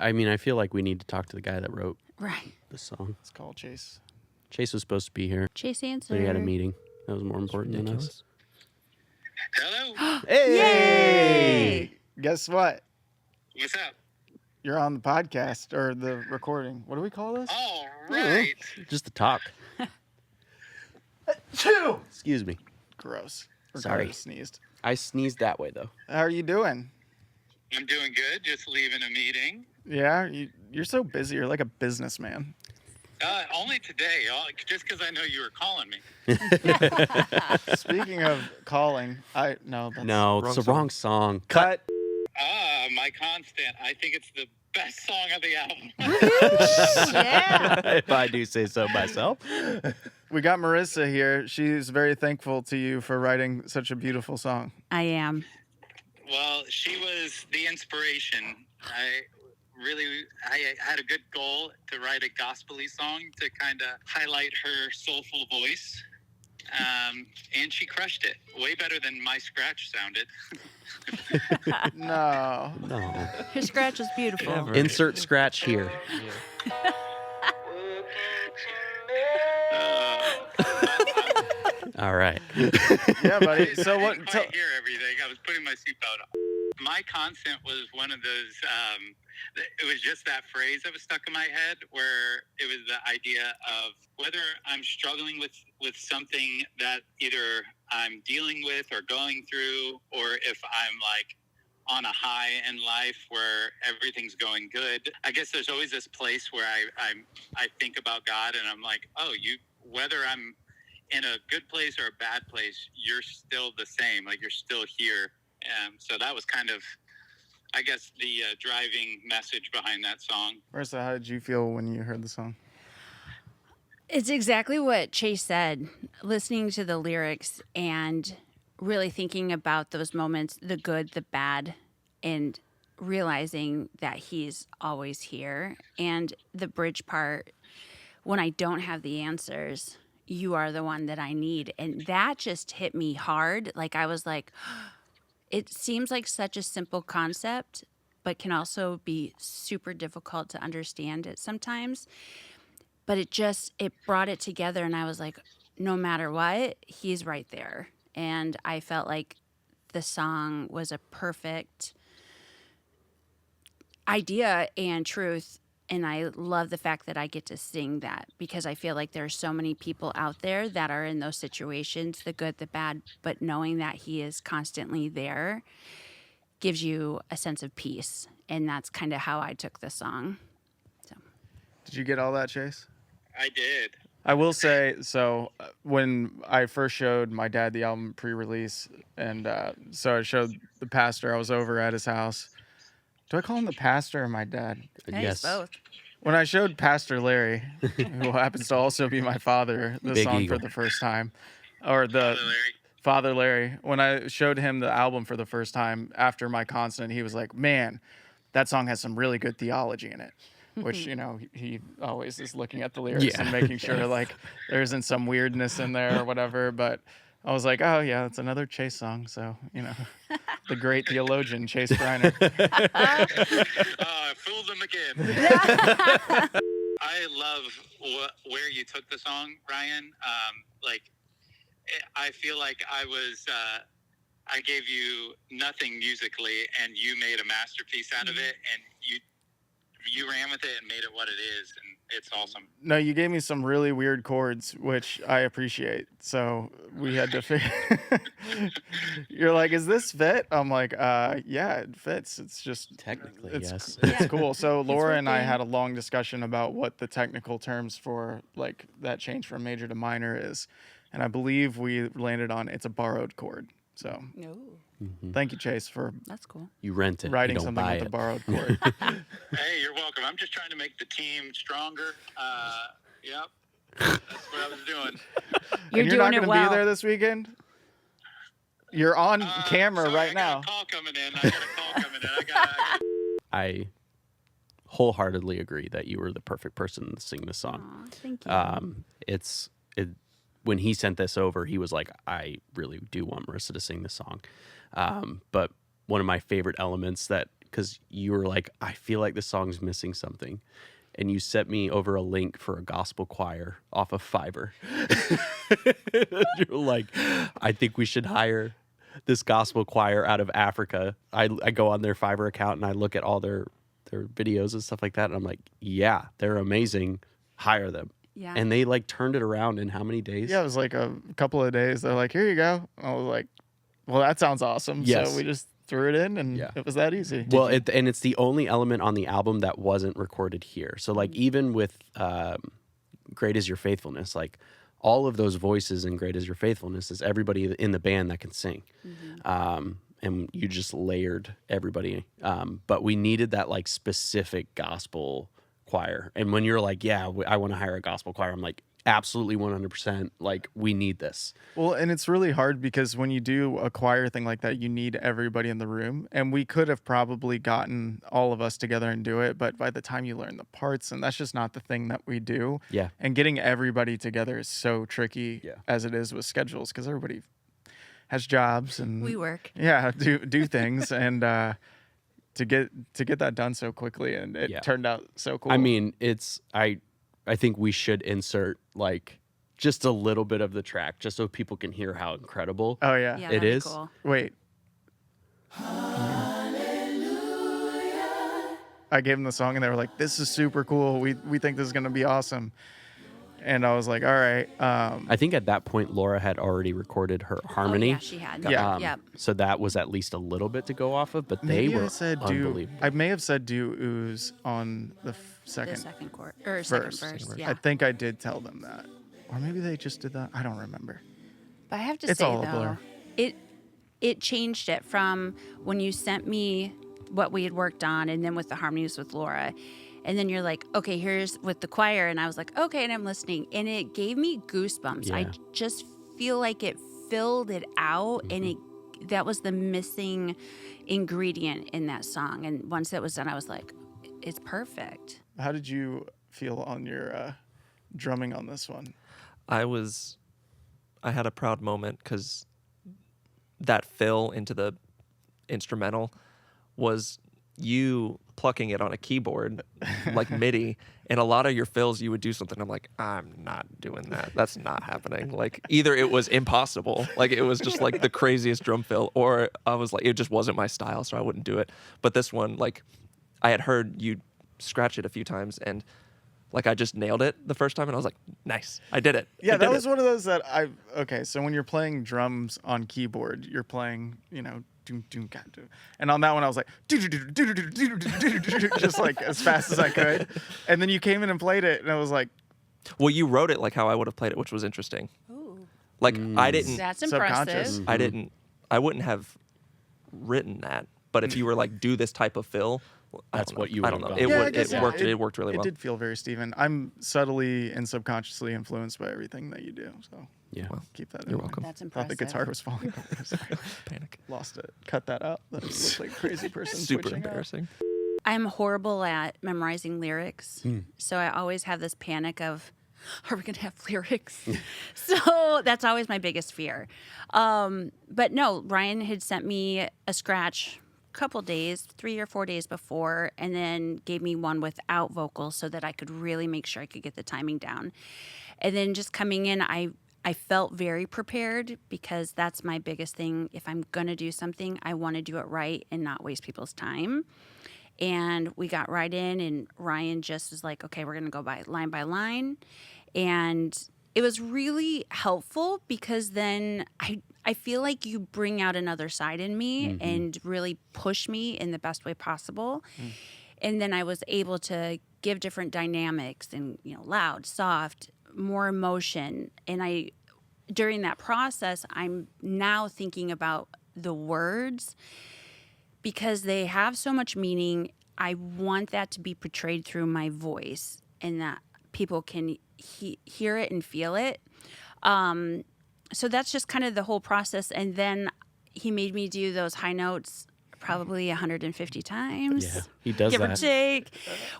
I mean, I feel like we need to talk to the guy that wrote the song. Let's call Chase. Chase was supposed to be here. Chase answered. But he had a meeting. That was more important than us. Hello. Hey! Guess what? What's up? You're on the podcast or the recording. What do we call this? All right. Just the talk. Chew! Excuse me. Gross. Sorry. Ricardo sneezed. I sneezed that way, though. How are you doing? I'm doing good. Just leaving a meeting. Yeah, you're so busy. You're like a businessman. Only today, just because I know you were calling me. Speaking of calling, no, it's the wrong song. Cut. My Constant. I think it's the best song of the album. Yeah. If I do say so myself. We got Marissa here. She's very thankful to you for writing such a beautiful song. I am. Well, she was the inspiration. I had a good goal to write a gospel-y song to kind of highlight her soulful voice. And she crushed it. Way better than my scratch sounded. No. Her scratch is beautiful. Ever. Insert scratch here. All right. Yeah, buddy. So what? I didn't quite hear everything. I was putting my seatbelt on. My Constant was one of those, it was just that phrase that was stuck in my head where it was the idea of whether I'm struggling with something that either I'm dealing with or going through, or if I'm like on a high in life where everything's going good. I guess there's always this place where I think about God and I'm like, whether I'm in a good place or a bad place, you're still the same. Like you're still here. So that was kind of, I guess, the driving message behind that song. Marissa, how did you feel when you heard the song? It's exactly what Chase said. Listening to the lyrics and really thinking about those moments, the good, the bad, and realizing that he's always here. And the bridge part, when I don't have the answers, you are the one that I need. And that just hit me hard. Like I was like, it seems like such a simple concept, but can also be super difficult to understand it sometimes. But it brought it together, and I was like, no matter what, he's right there. And I felt like the song was a perfect idea and truth. And I love the fact that I get to sing that because I feel like there are so many people out there that are in those situations, the good, the bad, but knowing that he is constantly there gives you a sense of peace. And that's kind of how I took the song. So, Did you get all that, Chase? I did. I will say, so when I first showed my dad the album pre-release, and so I showed the pastor, I was over at his house. Do I call him the pastor or my dad? yes, both. When I showed Pastor Larry, who happens to also be my father, the Big song Eagle. for the first time, or the Father Larry, when I showed him the album for the first time after My Constant, he was like, man, that song has some really good theology in it. Which, he always is looking at the lyrics and making sure like there isn't some weirdness in there or whatever. But I was like, oh yeah, it's another Chase song. So, the great theologian, Chase Briner. I fooled him again. I love where you took the song, Ryan. I feel like I gave you nothing musically and you made a masterpiece out of it, and you ran with it and made it what it is, and it's awesome. No, you gave me some really weird chords, which I appreciate. So we had to figure. You're like, "Is this fit?" I'm like, "Yeah, it fits. It's just Technically, yes. It's cool." So Laura and I had a long discussion about what the technical terms for like that change from major to minor is, and I believe we landed on it's a borrowed chord. So thank you, Chase, for That's cool. You rent it. writing you don't something buy with it. a borrowed chord. Hey, you're welcome. I'm just trying to make the team stronger. Yep. That's what I was doing. You're and doing not it gonna well. be there this weekend? You're on camera sorry, right I now. got a call coming in. I got I wholeheartedly agree that you were the perfect person to sing this song. Aw, thank you. When he sent this over, he was like, I really do want Marissa to sing this song. But one of my favorite elements that because you were like, I feel like the song's missing something. And you sent me over a link for a gospel choir off of Fiverr. You're like, I think we should hire this gospel choir out of Africa. I go on their Fiverr account and I look at all their videos and stuff like that. And I'm like, yeah, they're amazing. Hire them. Yeah. And they like turned it around in how many days? Yeah, it was like a couple of days. They're like, here you go. I was like, well, that sounds awesome. Yes. So we just threw it in, and Yeah. it was that easy. Well, and it's the only element on the album that wasn't recorded here. So like even with Great Is Your Faithfulness, like all of those voices in Great Is Your Faithfulness is everybody in the band that can sing. And you just layered everybody. But we needed that like specific gospel choir. And when you're like, yeah, I want to hire a gospel choir, I'm like, absolutely 100%. Like, we need this. Well, and it's really hard because when you do a choir thing like that, you need everybody in the room. And we could have probably gotten all of us together and do it, but by the time you learn the parts, and that's just not the thing that we do. Yeah. And getting everybody together is so tricky Yeah. as it is with schedules, because everybody has jobs and We work. Yeah, do things and to get that done so quickly, and it Yeah. turned out so cool. I mean, I think we should insert like just a little bit of the track just so people can hear how incredible. Oh yeah. Yeah, It that'd be is? cool. Wait. I gave them the song and they were like, "This is super cool. We think this is gonna be awesome." And I was like, "All right." I think at that point Laura had already recorded her harmony. Oh, yeah, she had. Yeah. Yep. So that was at least a little bit to go off of, but maybe they were I said do. unbelievable. I may have said do ooze on the The second second chord or second verse. verse. I Yeah. think I did tell them that, or maybe they just did that. I don't remember. But I have to It's say all a though, blur. it changed it from when you sent me what we had worked on, and then with the harmonies with Laura, and then you're like, okay, here's with the choir, and I was like, okay, and I'm listening, and it gave me goosebumps. I Yeah. just feel like it filled it out, and that was the missing ingredient in that song. And once it was done, I was like, it's perfect. How did you feel on your drumming on this one? I had a proud moment because that fill into the instrumental was you plucking it on a keyboard like MIDI, and a lot of your fills you would do something, I'm like, I'm not doing that, that's not happening. Like either it was impossible, like it was just like the craziest drum fill, or I was like, it just wasn't my style, so I wouldn't do it. But this one, like I had heard you scratch it a few times, and like I just nailed it the first time, and I was like, nice, I did it. Yeah, I that did was it. one of those that okay, so when you're playing drums on keyboard, you're playing, doom, doom, ga, doom. And on that one, I was like, just like as fast as I could. And then you came in and played it, and I was like, Well, you wrote it like how I would have played it, which was interesting. Ooh, Like I didn't, that's Subconscious. impressive. I wouldn't have written that. But if you were like, do this type of fill, I That's don't what know. you I would don't know. have It gone would. with. It worked. It worked really well. It did feel very Stephen. I'm subtly and subconsciously influenced by everything that you do, so Yeah. Well, keep that in you're mind. welcome. That's Thought impressive. the guitar was falling over. Sorry. Panic. Lost it. Cut that out. That looks like a crazy person. Super switching out. embarrassing. I'm horrible at memorizing lyrics. So I always have this panic of, are we going to have lyrics? So that's always my biggest fear. But no, Ryan had sent me a scratch a couple days, 3 or 4 days before, and then gave me one without vocals so that I could really make sure I could get the timing down. And then just coming in, I felt very prepared because that's my biggest thing. If I'm going to do something, I want to do it right and not waste people's time. And we got right in, and Ryan just was like, okay, we're going to go by line. And it was really helpful because then I feel like you bring out another side in me and really push me in the best way possible. And then I was able to give different dynamics and, loud, soft, more emotion. And during that process, I'm now thinking about the words because they have so much meaning. I want that to be portrayed through my voice and that people can hear it and feel it. So that's just kind of the whole process. And then he made me do those high notes probably 150 times. Yeah, he does give or that. take,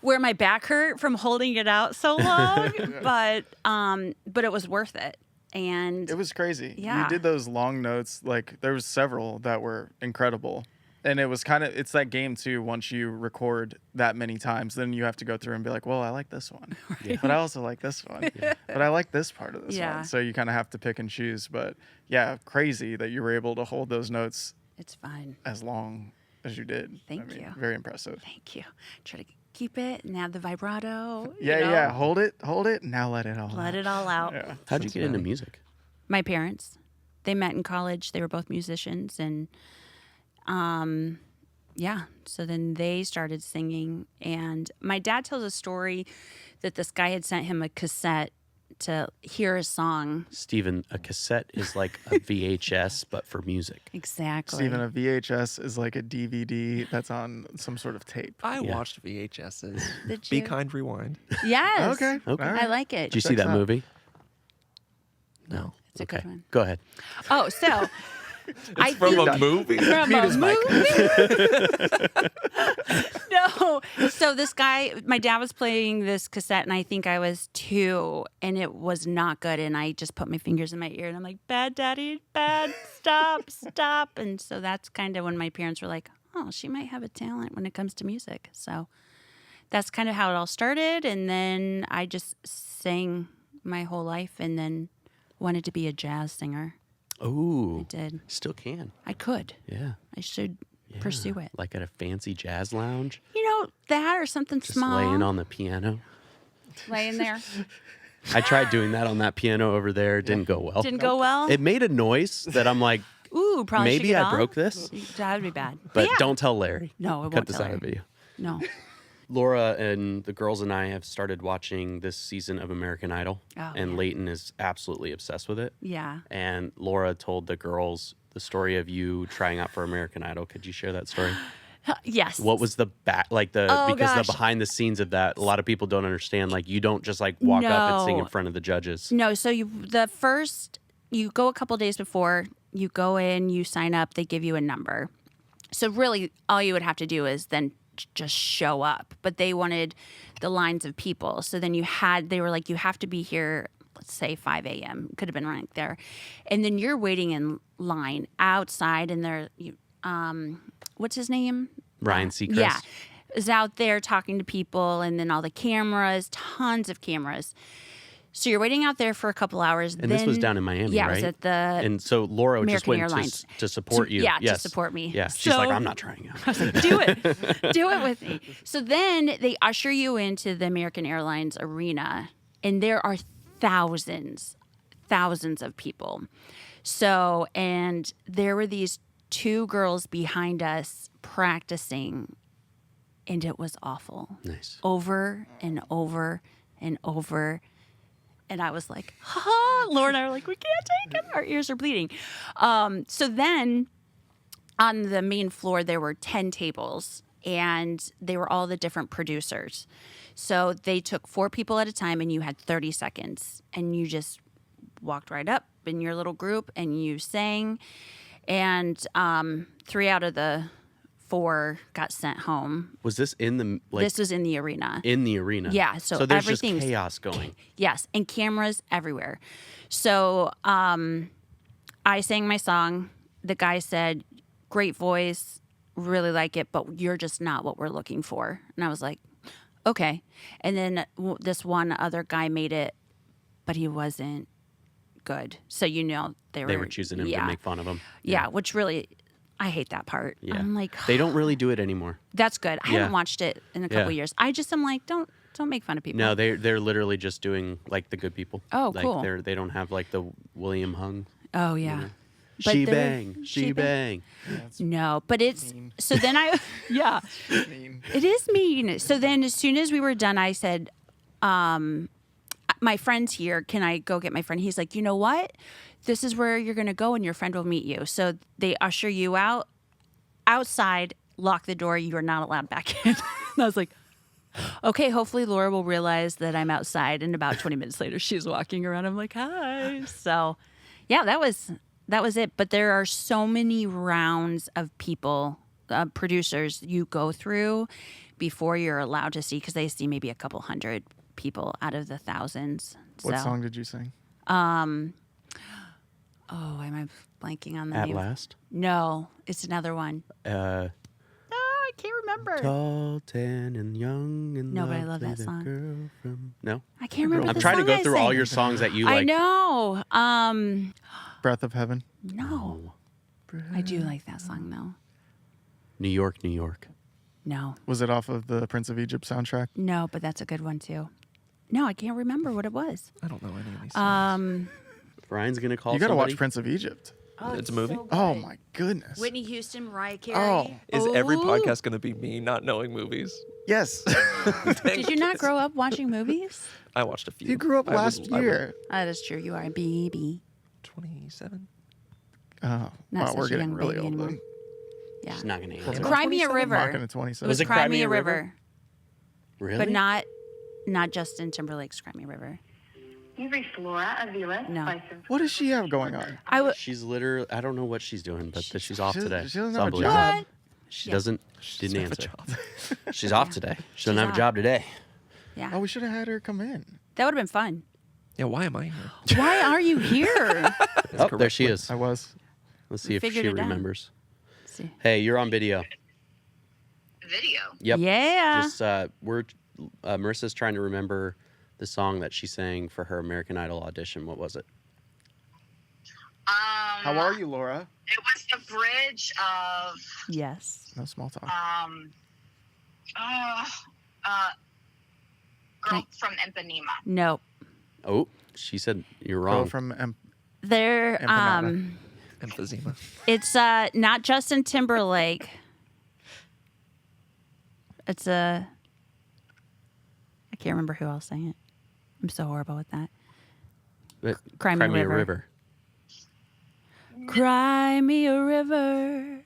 where my back hurt from holding it out so long. But it was worth it. And It was crazy. Yeah. You did those long notes. Like there was several that were incredible. And it was kind of, it's that game too. Once you record that many times, then you have to go through and be like, well, I like this one, but I also like this one, but I like this part of this Yeah. one. So you kind of have to pick and choose. But yeah, crazy that you were able to hold those notes It's fun. as long as you did. Thank you. Very impressive. Thank you. Try to keep it and add the vibrato. Yeah. Hold it. Now let it all Let out. it all out. Yeah. How'd you get into music? My parents, they met in college. They were both musicians, and yeah. So then they started singing, and my dad tells a story that this guy had sent him a cassette to hear a song. Stephen, a cassette is like a VHS, but for music. Exactly. Stephen, a VHS is like a DVD that's on some sort of tape. I Yeah. watched VHSs. Did Be you? kind, rewind. Yes. Okay. Okay. All right. I like it. Did you see Checks that out. movie? No. It's a good one. Go ahead. Oh, so I From think a movie? from Mute a his mic. movie. No. So this guy, my dad was playing this cassette, and I think I was 2, and it was not good. And I just put my fingers in my ear, and I'm like, "Bad, Daddy, bad, stop, stop." And so that's kind of when my parents were like, "Oh, she might have a talent when it comes to music." So that's kind of how it all started. And then I just sang my whole life, and then wanted to be a jazz singer. Ooh. I did. Still can. I could. Yeah. I should pursue it. Like at a fancy jazz lounge, You know, that or something just small. laying on the piano. Laying there. I tried doing that on that piano over there. It didn't go well. Didn't go well. It made a noise that I'm like, Ooh, probably should maybe get I off. broke this, That would be bad. but yeah. don't tell Larry. No, it Cut won't this tell out of the Larry. video. No. Laura and the girls and I have started watching this season of American Idol, Oh, and yeah. Leighton is absolutely obsessed with it. Yeah. And Laura told the girls the story of you trying out for American Idol. Could you share that story? Yes. What was the because Oh, the gosh. behind the scenes of that, a lot of people don't understand. Like, you don't just like walk up and sing in No. front of the judges. No, so you go a couple days before, you go in, you sign up, they give you a number. So really all you would have to do is then just show up. But they wanted the lines of people. So then they were like, you have to be here, let's say 5 a.m. Could have been right there. And then you're waiting in line outside, and what's his name? Ryan Seacrest. Yeah. Is out there talking to people, and then all the cameras, tons of cameras. So you're waiting out there for a couple hours. And this was down in Miami, yeah, right? it was at the And so Laura just American went Airlines. to support you. Yeah, Yes. to support me. Yeah. She's So- like, I'm not trying out. do it with me. So then they usher you into the American Airlines arena, and there are thousands of people. So, and there were these 2 girls behind us practicing, and it was awful. Nice. Over and over and over. And I was like, Laura and I were like, we can't take it. Our ears are bleeding. So then on the main floor, there were 10 tables, and they were all the different producers. So they took 4 people at a time, and you had 30 seconds, and you just walked right up in your little group, and you sang. And 3 out of the 4 got sent home. Was this in the This was in the arena. in the arena? Yeah, so there's just everything's- chaos going. Yes, and cameras everywhere. So I sang my song. The guy said, "Great voice, really like it, but you're just not what we're looking for." And I was like, "Okay." And then this one other guy made it, but he wasn't good. So they They were choosing him to make fun of him. Yeah, which really, I hate that part. Yeah. I'm like, They don't really do it anymore. that's good. I Yeah. haven't watched it in a couple Yeah. years. I just am like, don't make fun of people. No, they're literally just doing like the good people. Oh, like, cool. They don't have like the William Hung. Oh yeah. But She they're- bang, she bang. No, but it's mean. so then yeah, I mean, it is mean. So then as soon as we were done, I said, my friend's here. Can I go get my friend? He's like, you know what? This is where you're going to go, and your friend will meet you. So they usher you outside, lock the door. You are not allowed back in. And I was like, okay, hopefully Laura will realize that I'm outside. And about 20 minutes later, she's walking around. I'm like, hi. So yeah, that was it. But there are so many rounds of people, producers you go through before you're allowed to see, because they see maybe a couple hundred people out of the thousands. what So, song did you sing? Oh, why am I blanking on the At name? Last. No, it's another one. Uh, I can't remember. Tall, tan, and young and No, but I lovely, love that the song. girl from... No? I can't remember. I'm the trying to song go I through all sang. your songs that you I like. know. Breath of Heaven. No. I do like that song though. New York, New York. No. Was it off of the Prince of Egypt soundtrack? No, but that's a good one too. No, I can't remember what it was. I don't know any of these songs. Brian's going to call You got to somebody. watch Prince of Egypt. Oh, It's a movie? so Oh good. my goodness. Whitney Houston, Mariah Carey. Oh. Is every Ooh. podcast going to be me not knowing movies? Yes. Did you not grow up watching movies? I watched a few. You grew up I was- last I was year. That is true. You are a baby. 27? Oh, Not wow, such we're a getting young really baby old anymore. then. Yeah. She's not going to Was answer. it not Cry Me a 27? River. Not gonna It 27. was it Cry Me a River, Really? but not Justin Timberlake's Cry Me a River. You've reached Laura Avila. No. What does she have going on? She's literally... I don't know what she's doing, but she's off She today. doesn't It's have a unbelievable. job. What? She Yeah. doesn't... She didn't doesn't have a answer. job. She's off today. She doesn't She's have a off. job today. Yeah. Oh, we should have had her come in. That would have been fun. Yeah, why am I here? Why are you here? Oh, there she is. I was. Let's see if she figured it out. remembers. Let's see. Hey, you're on video. Video. Yep. Yeah. Just Marissa's trying to remember the song that she sang for her American Idol audition. What was it? How are you, Laura? It was the bridge of Yes. No small talk. Girl from Ipanema. Nope. Oh, she said you're Girl wrong. from They're Empanada. Emphysema. it's not Justin Timberlake. It's I can't remember who else sang it. I'm so horrible with that. But Cry Me a Me a River. River. Cry me a river.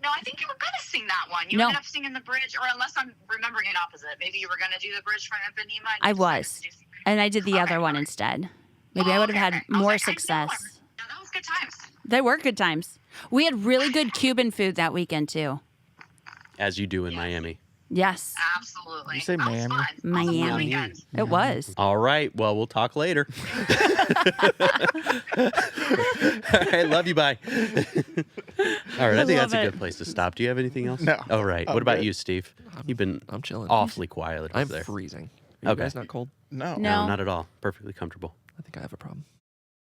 No, I think you were gonna sing that one. You No. ended up singing the bridge, or unless I'm remembering it opposite. Maybe you were gonna do the bridge from Ipanema. and I you decided was. to do- And I did the other one okay. instead. Maybe I Oh, would have okay, had okay. I was more like, I know success. her. Yeah, that was good times. They were good times. We had really good Cuban food that weekend too. As you do in Miami. Yes. Absolutely. You say That was Miami? fun. That was a fun Miami. weekend. It was. All right. Well, we'll talk later. All right. Love you. Bye. All right. I think that's love a it. good place to stop. Do you have anything else? No. All right. I'm What about good. you, Steve? You've been I'm chilling. awfully quiet over I'm there. freezing. Are you Okay. guys not cold? No. No. No, not at all. Perfectly comfortable. I think I have a problem.